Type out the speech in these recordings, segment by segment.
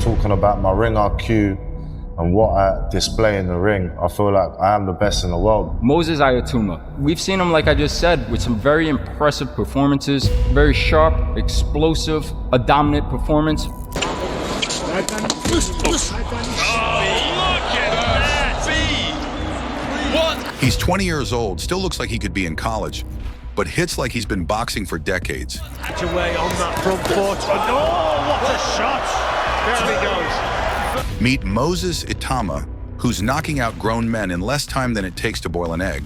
talking about my ring IQ and what I display in the ring, I feel like I am the best in the world. Moses Itauma. We've seen him, like I just said, with some very impressive performances, very sharp, explosive, a dominant performance. He's 20 years old, still looks like he could be in college, but hits like he's been boxing for decades. Catch away on that front foot. Oh, what a shot! There he goes. Meet Moses Itauma, who's knocking out grown men in less time than it takes to boil an egg.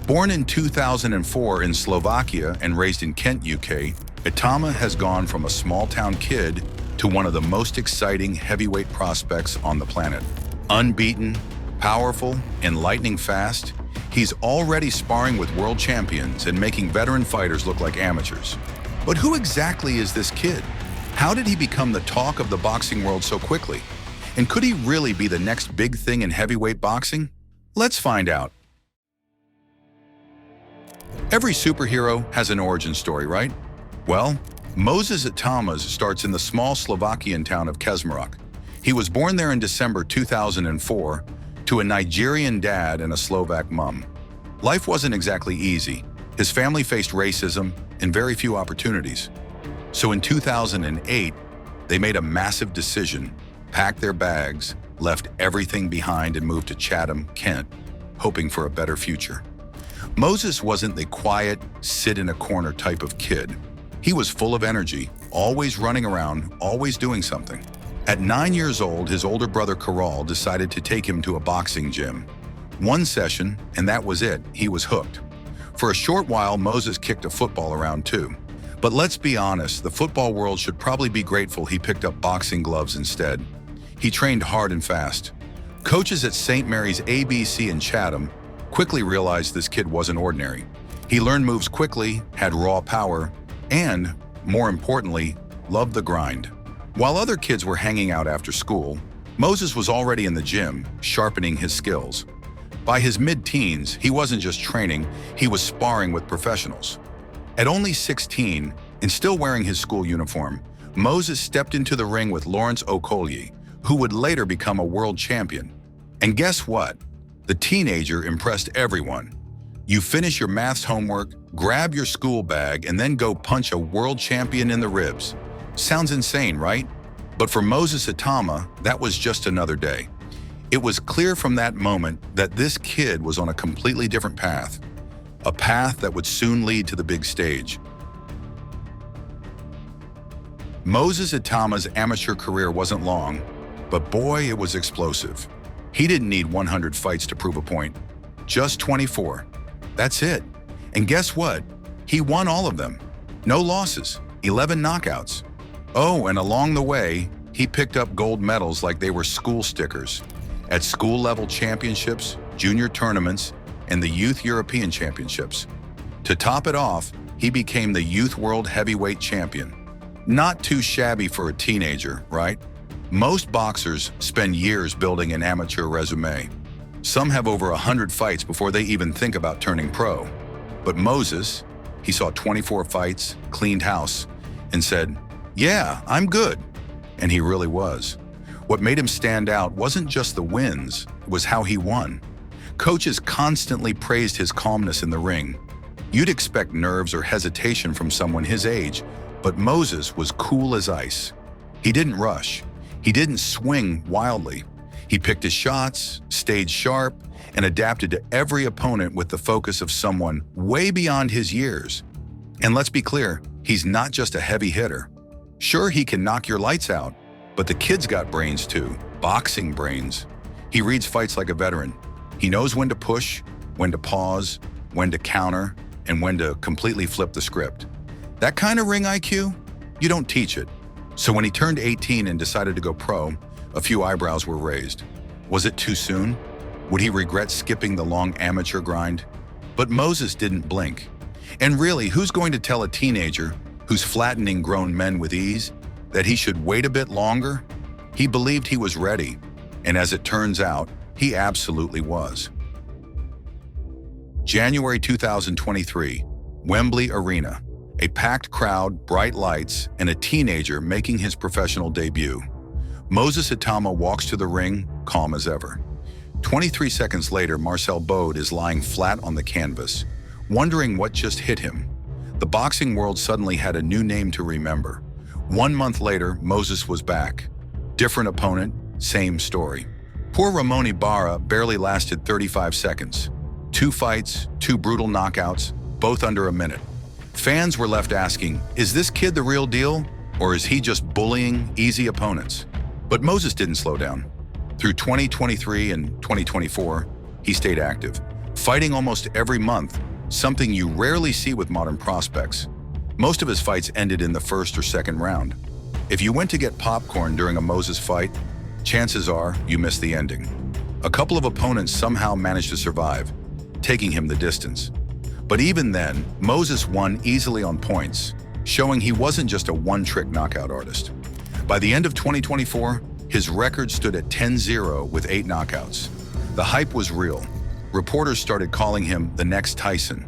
Born in 2004 in Slovakia and raised in Kent, UK, Itauma has gone from a small-town kid to one of the most exciting heavyweight prospects on the planet. Unbeaten, powerful, and lightning fast, he's already sparring with world champions and making veteran fighters look like amateurs. But who exactly is this kid? How did he become the talk of the boxing world so quickly? And could he really be the next big thing in heavyweight boxing? Let's find out. Every superhero has an origin story, right? Well, Moses Itauma's starts in the small Slovakian town of Kežmarok. He was born there in December 2004 to a Nigerian dad and a Slovak mom. Life wasn't exactly easy. His family faced racism and very few opportunities. So in 2008, they made a massive decision, packed their bags, left everything behind and moved to Chatham, Kent, hoping for a better future. Moses wasn't the quiet, sit-in-a-corner type of kid. He was full of energy, always running around, always doing something. At 9 years old, his older brother Karal decided to take him to a boxing gym. One session, and that was it. He was hooked. For a short while, Moses kicked a football around too. But let's be honest, the football world should probably be grateful he picked up boxing gloves instead. He trained hard and fast. Coaches at St. Mary's ABC in Chatham quickly realized this kid wasn't ordinary. He learned moves quickly, had raw power, and, more importantly, loved the grind. While other kids were hanging out after school, Moses was already in the gym, sharpening his skills. By his mid-teens, he wasn't just training, he was sparring with professionals. At only 16, and still wearing his school uniform, Moses stepped into the ring with Lawrence Okolie, who would later become a world champion. And guess what? The teenager impressed everyone. You finish your maths homework, grab your school bag, and then go punch a world champion in the ribs. Sounds insane, right? But for Moses Itauma, that was just another day. It was clear from that moment that this kid was on a completely different path, a path that would soon lead to the big stage. Moses Itauma's amateur career wasn't long, but boy, it was explosive. He didn't need 100 fights to prove a point, just 24. That's it. And guess what? He won all of them. No losses, 11 knockouts. Oh, and along the way, he picked up gold medals like they were school stickers at school-level championships, junior tournaments, and the Youth European Championships. To top it off, he became the Youth World Heavyweight Champion. Not too shabby for a teenager, right? Most boxers spend years building an amateur resume. Some have over 100 fights before they even think about turning pro. But Moses, he saw 24 fights, cleaned house, and said, "Yeah, I'm good." And he really was. What made him stand out wasn't just the wins, it was how he won. Coaches constantly praised his calmness in the ring. You'd expect nerves or hesitation from someone his age, but Moses was cool as ice. He didn't rush. He didn't swing wildly. He picked his shots, stayed sharp, and adapted to every opponent with the focus of someone way beyond his years. And let's be clear, he's not just a heavy hitter. Sure, he can knock your lights out, but the kid's got brains too, boxing brains. He reads fights like a veteran. He knows when to push, when to pause, when to counter, and when to completely flip the script. That kind of ring IQ, you don't teach it. So when he turned 18 and decided to go pro, a few eyebrows were raised. Was it too soon? Would he regret skipping the long amateur grind? But Moses didn't blink. And really, who's going to tell a teenager who's flattening grown men with ease that he should wait a bit longer? He believed he was ready, and as it turns out, he absolutely was. January 2023, Wembley Arena. A packed crowd, bright lights, and a teenager making his professional debut. Moses Itauma walks to the ring, calm as ever. 23 seconds later, Marcel Bode is lying flat on the canvas, wondering what just hit him. The boxing world suddenly had a new name to remember. 1 month later, Moses was back. Different opponent, same story. Poor Ramon Ibarra barely lasted 35 seconds. 2 fights, 2 brutal knockouts, both under a minute. Fans were left asking, is this kid the real deal, or is he just bullying easy opponents? But Moses didn't slow down. Through 2023 and 2024, he stayed active, fighting almost every month, something you rarely see with modern prospects. Most of his fights ended in the first or second round. If you went to get popcorn during a Moses fight, chances are you missed the ending. A couple of opponents somehow managed to survive, taking him the distance. But even then, Moses won easily on points, showing he wasn't just a one-trick knockout artist. By the end of 2024, his record stood at 10-0 with 8 knockouts. The hype was real. Reporters started calling him the next Tyson.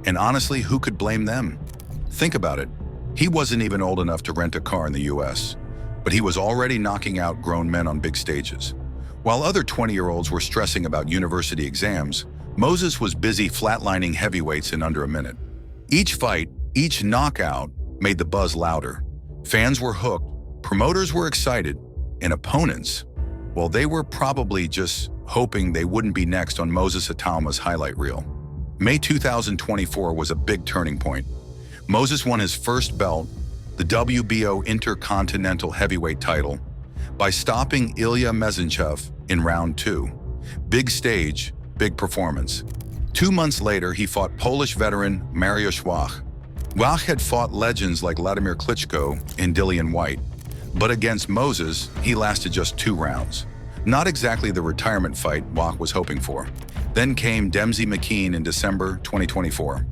And honestly, who could blame them? Think about it. He wasn't even old enough to rent a car in the US, but he was already knocking out grown men on big stages. While other 20-year-olds were stressing about university exams, Moses was busy flatlining heavyweights in under a minute. Each fight, each knockout made the buzz louder. Fans were hooked, promoters were excited, and opponents, well, they were probably just hoping they wouldn't be next on Moses Itauma's highlight reel. May 2024 was a big turning point. Moses won his first belt, the WBO Intercontinental Heavyweight title, by stopping Ilya Mezentchev in round 2. Big stage, big performance. 2 months later, he fought Polish veteran Mariusz Wach. Wach had fought legends like Wladimir Klitschko and Dillian White, but against Moses, he lasted just 2 rounds. Not exactly the retirement fight Wach was hoping for. Then came Dempsey McKean in December 2024.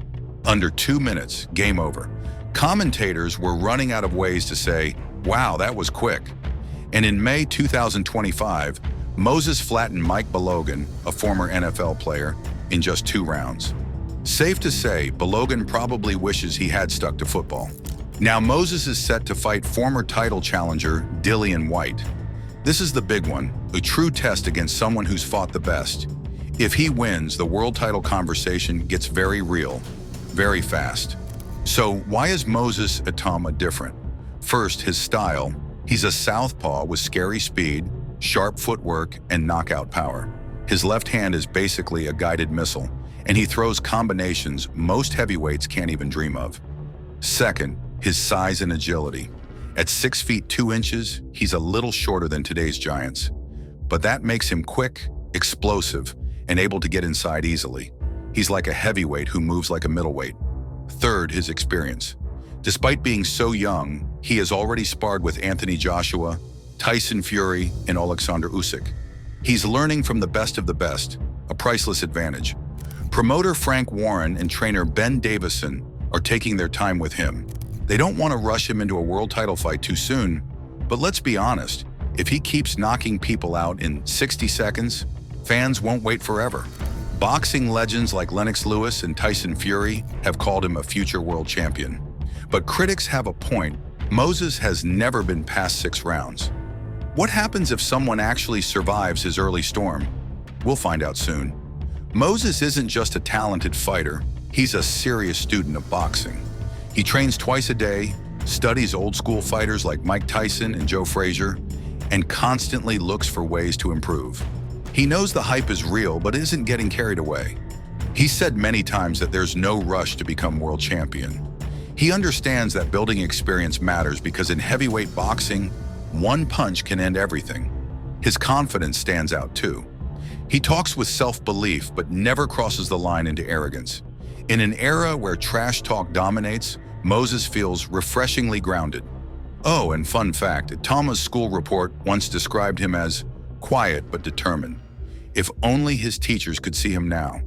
Under 2 minutes, game over. Commentators were running out of ways to say, wow, that was quick. And in May 2025, Moses flattened Mike Balogan, a former NFL player, in just 2 rounds. Safe to say, Balogan probably wishes he had stuck to football. Now Moses is set to fight former title challenger Dillian White. This is the big one, a true test against someone who's fought the best. If he wins, the world title conversation gets very real, very fast. So why is Moses Itauma different? First, his style. He's a southpaw with scary speed, sharp footwork, and knockout power. His left hand is basically a guided missile, and he throws combinations most heavyweights can't even dream of. Second, his size and agility. At 6 feet 2 inches, he's a little shorter than today's giants. But that makes him quick, explosive, and able to get inside easily. He's like a heavyweight who moves like a middleweight. Third, his experience. Despite being so young, he has already sparred with Anthony Joshua, Tyson Fury, and Alexander Usyk. He's learning from the best of the best, a priceless advantage. Promoter Frank Warren and trainer Ben Davison are taking their time with him. They don't want to rush him into a world title fight too soon, but let's be honest, if he keeps knocking people out in 60 seconds, fans won't wait forever. Boxing legends like Lennox Lewis and Tyson Fury have called him a future world champion. But critics have a point. Moses has never been past 6 rounds. What happens if someone actually survives his early storm? We'll find out soon. Moses isn't just a talented fighter, he's a serious student of boxing. He trains twice a day, studies old school fighters like Mike Tyson and Joe Frazier, and constantly looks for ways to improve. He knows the hype is real, but isn't getting carried away. He's said many times that there's no rush to become world champion. He understands that building experience matters because in heavyweight boxing, one punch can end everything. His confidence stands out too. He talks with self-belief, but never crosses the line into arrogance. In an era where trash talk dominates, Moses feels refreshingly grounded. Oh, and fun fact, Itauma's school report once described him as quiet but determined. If only his teachers could see him now,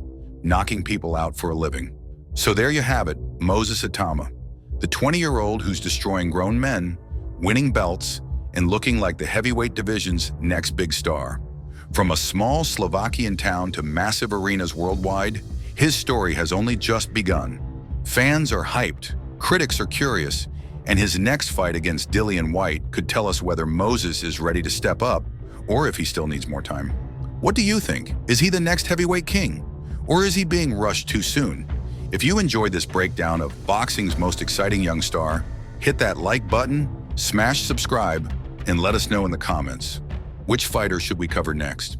knocking people out for a living. So there you have it, Moses Itauma, the 20-year-old who's destroying grown men, winning belts, and looking like the heavyweight division's next big star. From a small Slovakian town to massive arenas worldwide, his story has only just begun. Fans are hyped, critics are curious, And his next fight against Dillian White could tell us whether Moses is ready to step up or if he still needs more time. What do you think? Is he the next heavyweight king? Or is he being rushed too soon? If you enjoyed this breakdown of boxing's most exciting young star, hit that like button, smash subscribe, and let us know in the comments. Which fighter should we cover next?